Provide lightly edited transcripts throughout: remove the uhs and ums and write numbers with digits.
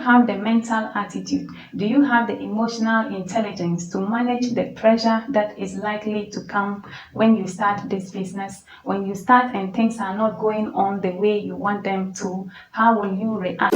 have the mental attitude? Do you have the emotional intelligence to manage the pressure that is likely to come when you start this business? When you start and things are not going on the way you want them to, how will you react?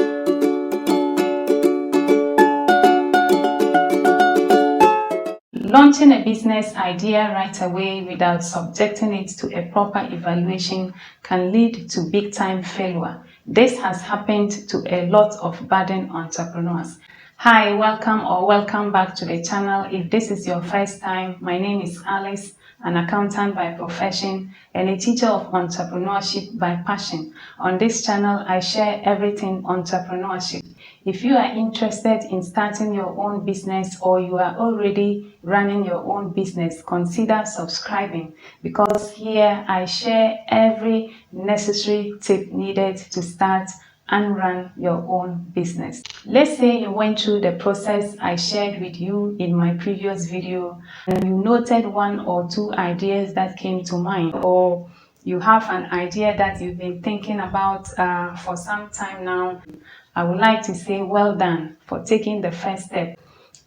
Launching a business idea right away without subjecting it to a proper evaluation can lead to big-time failure. This has happened to a lot of budding entrepreneurs. Hi, welcome back to the channel. If this is your first time, my name is Alice, an accountant by profession and a teacher of entrepreneurship by passion. On this channel, I share everything entrepreneurship. If you are interested in starting your own business or you are already running your own business, consider subscribing, because here I share every necessary tip needed to start and run your own business. Let's say you went through the process I shared with you in my previous video and you noted one or two ideas that came to mind, or you have an idea that you've been thinking about for some time now. I would like to say well done for taking the first step.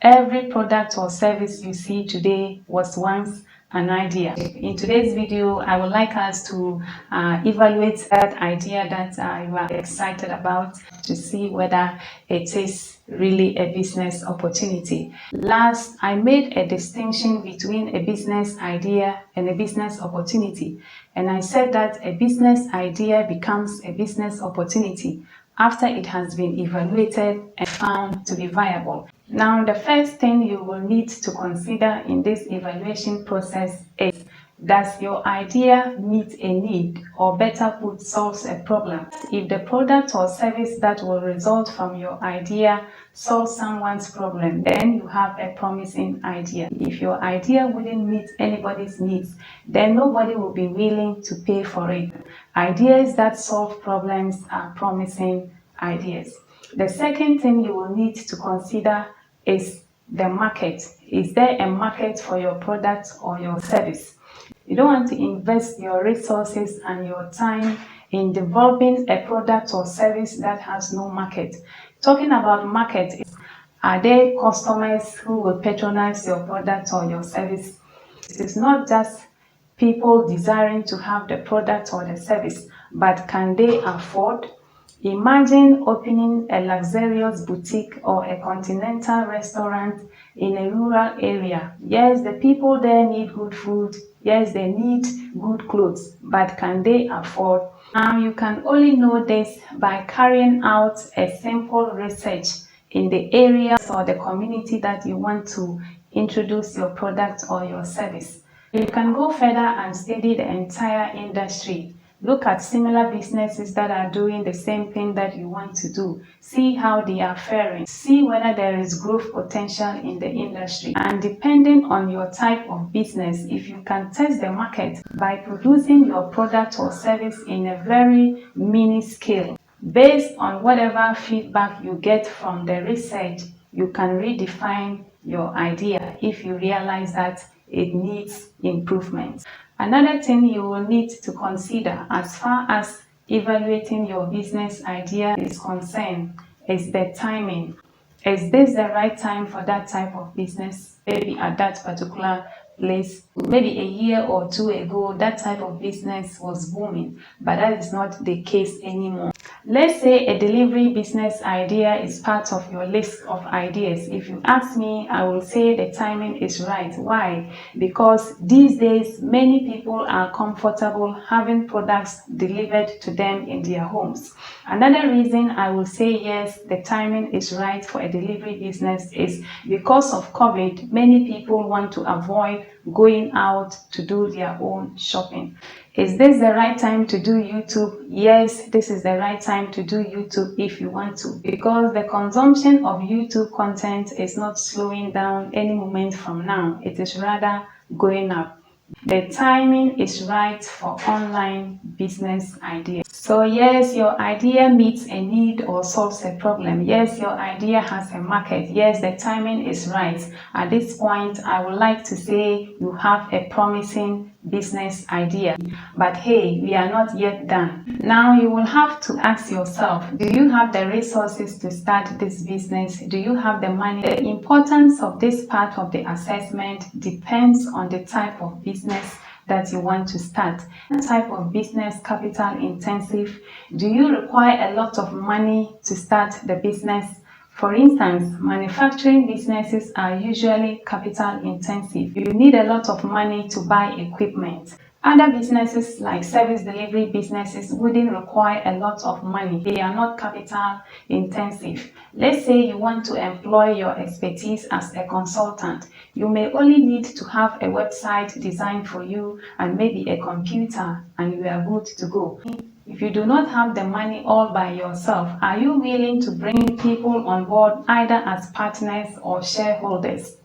Every product or service you see today was once an idea. In today's video, I would like us to evaluate that idea that you are excited about to see whether it is really a business opportunity. Last, I made a distinction between a business idea and a business opportunity. And I said that a business idea becomes a business opportunity after it has been evaluated and found to be viable. Now, the first thing you will need to consider in this evaluation process is, does your idea meet a need, or better put, solves a problem? If the product or service that will result from your idea solves someone's problem, then you have a promising idea. If your idea wouldn't meet anybody's needs, then nobody will be willing to pay for it. Ideas that solve problems are promising ideas. The second thing you will need to consider is the market. Is there a market for your product or your service? You don't want to invest your resources and your time in developing a product or service that has no market. Talking about market, are there customers who will patronize your product or your service? It is not just people desiring to have the product or the service, but can they afford? Imagine opening a luxurious boutique or a continental restaurant in a rural area. Yes, the people there need good food. Yes, they need good clothes, but can they afford? Now, you can only know this by carrying out a simple research in the area or the community that you want to introduce your product or your service. You can go further and study the entire industry. Look at similar businesses that are doing the same thing that you want to do. See how they are faring. See whether there is growth potential in the industry. And depending on your type of business, if you can test the market by producing your product or service in a very mini scale, based on whatever feedback you get from the research, you can redefine your idea if you realize that it needs improvement. Another thing you will need to consider as far as evaluating your business idea is concerned is the timing. Is this the right time for that type of business? Maybe at that particular place, maybe a year or two ago, that type of business was booming, but that is not the case anymore. Let's say a delivery business idea is part of your list of ideas. If you ask me, I will say the timing is right. Why? Because these days, many people are comfortable having products delivered to them in their homes. Another reason I will say yes, the timing is right for a delivery business is because of COVID, many people want to avoid going out to do their own shopping. Is this the right time to do YouTube? Yes, this is the right time to do YouTube if you want to, because the consumption of YouTube content is not slowing down any moment from now. It is rather going up. The timing is right for online business ideas. So yes, your idea meets a need or solves a problem. Yes, your idea has a market. Yes, the timing is right. At this point, I would like to say you have a promising business idea. But hey, we are not yet done. Now you will have to ask yourself, do you have the resources to start this business? Do you have the money? The importance of this part of the assessment depends on the type of business that you want to start. What type of business capital intensive? Do you require a lot of money to start the business? For instance, manufacturing businesses are usually capital intensive. You need a lot of money to buy equipment. Other businesses like service delivery businesses wouldn't require a lot of money. They are not capital intensive. Let's say you want to employ your expertise as a consultant. You may only need to have a website designed for you and maybe a computer, and you are good to go. If you do not have the money all by yourself, are you willing to bring people on board either as partners or shareholders,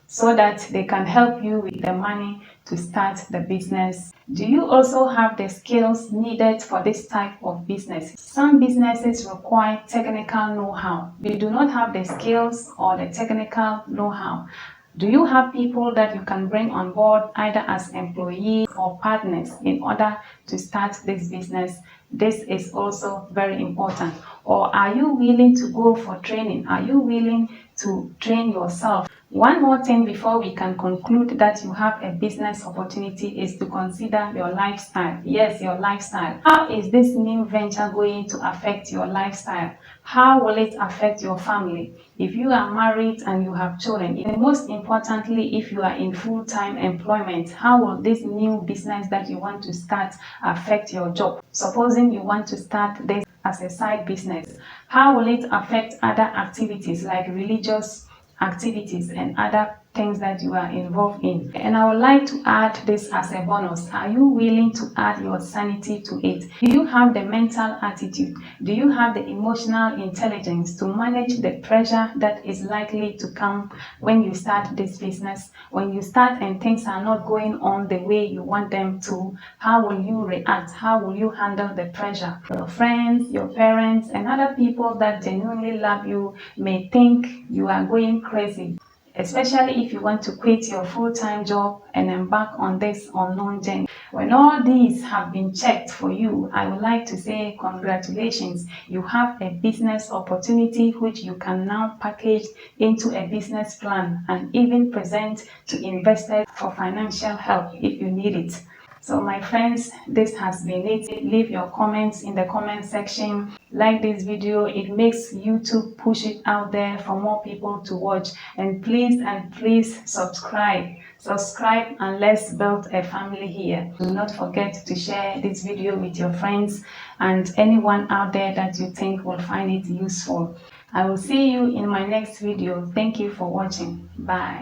so that they can help you with the money to start the business? Do you also have the skills needed for this type of business? Some businesses require technical know-how. You do not have the skills or the technical know-how. Do you have people that you can bring on board either as employees or partners in order to start this business? This is also very important. Or are you willing to go for training? Are you willing to train yourself? One more thing before we can conclude that you have a business opportunity is to consider your lifestyle. Yes, your lifestyle. How is this new venture going to affect your lifestyle? How will it affect your family? If you are married and you have children, and most importantly, if you are in full-time employment, how will this new business that you want to start affect your job? Supposing you want to start this as a side business, how will it affect other activities like religious activities and other things that you are involved in? And I would like to add this as a bonus. Are you willing to add your sanity to it? Do you have the mental attitude? Do you have the emotional intelligence to manage the pressure that is likely to come when you start this business? When you start and things are not going on the way you want them to, how will you react? How will you handle the pressure? Your friends, your parents, and other people that genuinely love you may think you are going crazy, especially if you want to quit your full-time job and embark on this unknown journey. When all these have been checked for you, I would like to say congratulations. You have a business opportunity which you can now package into a business plan and even present to investors for financial help if you need it. So my friends, this has been it. Leave your comments in the comment section. Like this video, it makes YouTube push it out there for more people to watch. And please subscribe. Subscribe and let's build a family here. Do not forget to share this video with your friends and anyone out there that you think will find it useful. I will see you in my next video. Thank you for watching. Bye.